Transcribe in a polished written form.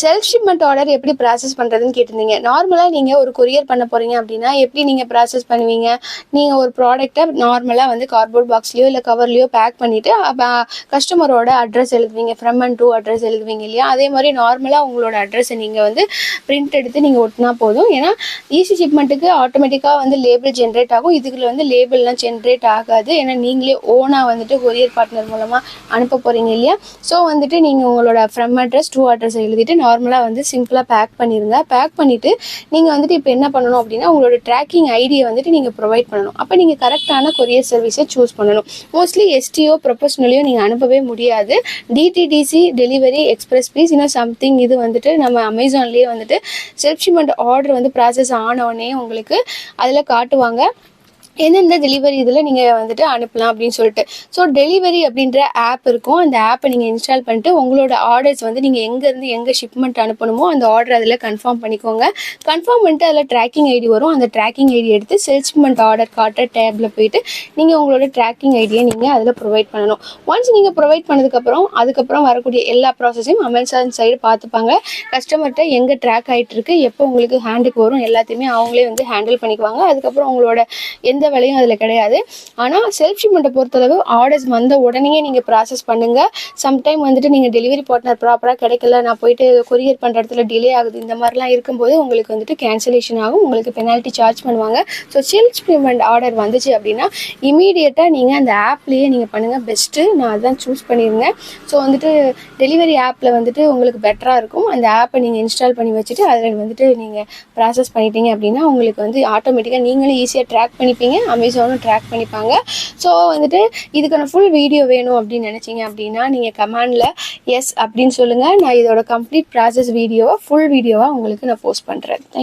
Self shipment order எப்படி process பண்ணுறதுன்னு கேட்டிருந்தீங்க. நார்மலாக நீங்கள் ஒரு கொரியர் பண்ண போகிறீங்க அப்படின்னா எப்படி நீங்கள் ப்ராசஸ் பண்ணுவீங்க? நீங்கள் ஒரு ப்ராடக்ட்டை நார்மலாக வந்து கார்ட்போர்ட் பாக்ஸ்லையோ இல்லை கவர்லையோ பேக் பண்ணிவிட்டு கஸ்டமரோட அட்ரஸ் எழுதுவீங்க, ஃப்ரம் அண்ட் டூ அட்ரஸ் எழுதுவீங்க இல்லையா? அதே மாதிரி நார்மலாக உங்களோட அட்ரஸை நீங்கள் வந்து பிரிண்ட் எடுத்து நீங்கள் ஒட்டினா போதும். ஏன்னா ஈஸி ஷிப்மெண்ட்டுக்கு ஆட்டோமேட்டிக்காக வந்து லேபிள் ஜென்ரேட் ஆகும். இதுக்குள்ள வந்து லேபிள்லாம் ஜென்ரேட் ஆகாது. ஏன்னா நீங்களே ஓனாக வந்துட்டு கொரியர் பார்ட்னர் மூலமாக அனுப்ப போகிறீங்க இல்லையா? ஸோ வந்துட்டு நீங்கள் உங்களோட ஃப்ரம் அட்ரஸ் டூ அட்ரஸ் எழுதிட்டு நார்மலாக வந்து சிம்பிளாக பேக் பண்ணிடுங்க. பேக் பண்ணிவிட்டு நீங்கள் வந்துட்டு இப்போ என்ன பண்ணணும் அப்படின்னா உங்களோட ட்ராக்கிங் ஐடியை வந்துட்டு நீங்கள் ப்ரொவைட் பண்ணணும். அப்போ நீங்கள் கரெக்டான கொரியர் சர்வீஸை சூஸ் பண்ணணும். மோஸ்ட்லி எஸ்டிஓ ப்ரொஃபஷனலையோ நீங்கள் அனுப்பவே முடியாது. டிடிடிசி டெலிவரி எக்ஸ்பிரஸ் பீஸ் இன்னும் சம்திங் இது வந்துட்டு நம்ம அமேசான்லேயே வந்துட்டு செல்ஃப் ஷிப்மெண்ட் ஆர்டர் வந்து ப்ராசஸ் ஆனவுடனே உங்களுக்கு அதில் காட்டுவாங்க எந்தெந்த டெலிவரி இதில் நீங்கள் வந்துட்டு அனுப்பலாம் அப்படின்னு சொல்லிட்டு. ஸோ டெலிவரி அப்படின்ற ஆப் இருக்கும். அந்த ஆப்பை நீங்கள் இன்ஸ்டால் பண்ணிட்டு உங்களோட ஆர்டர்ஸ் வந்து நீங்கள் எங்கேருந்து எங்கே ஷிப்மெண்ட் அனுப்பணுமோ அந்த ஆர்டர் அதில் கன்ஃபார்ம் பண்ணிக்கோங்க. கன்ஃபார்ம் பண்ணிட்டு அதில் ட்ராக்கிங் ஐடி வரும். அந்த ட்ராக்கிங் ஐடி எடுத்து செல்ஃப் ஷிப்மெண்ட் ஆர்டர் காட்டுற டேப்பில் போயிட்டு நீங்கள் உங்களோட ட்ராக்கிங் ஐடியை நீங்கள் அதில் ப்ரொவைட் பண்ணணும். ஒன்ஸ் நீங்கள் ப்ரொவைட் அதுக்கப்புறம் வரக்கூடிய எல்லா ப்ராசஸையும் அமேசான் சைடு பார்த்துப்பாங்க. கஸ்டமர்கிட்ட எங்கே ட்ராக் ஆகிட்டு இருக்கு, எப்போ உங்களுக்கு ஹேண்டுக்கு வரும், எல்லாத்தையுமே அவங்களே வந்து ஹேண்டில் பண்ணிக்குவாங்க. அதுக்கப்புறம் உங்களோட எந்த வேலையும் அதில் கிடையாது. ஆனால் செல்ஃப் ஷிப்மெண்ட்டை பொறுத்தளவு ஆர்டர்ஸ் வந்த உடனே நீங்கள் ப்ராசஸ் பண்ணுங்கள். சம்டைம் வந்துட்டு நீங்கள் டெலிவரி பார்ட்னர் ப்ராப்பராக கிடைக்கல, நான் போயிட்டு கொரியர் பண்ணுற இடத்துல டிலே ஆகுது, இந்த மாதிரிலாம் இருக்கும்போது உங்களுக்கு வந்துட்டு கேன்சலேஷன் ஆகும், உங்களுக்கு பெனால்ட்டி சார்ஜ் பண்ணுவாங்க. ஸோ செல்ஃப் ஷிப்மெண்ட் ஆர்டர் வந்துச்சு அப்படின்னா இமீடியட்டாக நீங்கள் அந்த ஆப்லேயே நீங்கள் பண்ணுங்கள். பெஸ்ட்டு நான் அதான் சூஸ் பண்ணியிருந்தேன். ஸோ வந்துட்டு டெலிவரி ஆப்பில் வந்துட்டு உங்களுக்கு பெட்டராக இருக்கும். அந்த ஆப்பை நீங்கள் இன்ஸ்டால் பண்ணி வச்சுட்டு அதில் வந்துட்டு நீங்கள் ப்ராசஸ் பண்ணிட்டீங்க அப்படின்னா உங்களுக்கு வந்து ஆட்டோமேட்டிக்காக நீங்களும் ஈஸியாக ட்ராக் பண்ணிப்பீங்க, அமேசானும் ட்ராக் பண்ணிப்பாங்க. ஸோ வந்துட்டு இதுக்கான ஃபுல் வீடியோ வேணும் அப்படின்னு நினச்சிங்க அப்படின்னா நீங்கள் கமெண்டில் எஸ் அப்படின்னு சொல்லுங்கள். நான் இதோட கம்ப்ளீட் ப்ராசஸ் வீடியோவை ஃபுல் வீடியோவாக உங்களுக்கு நான் போஸ்ட் பண்ணுறேன். தேங்க்யூ.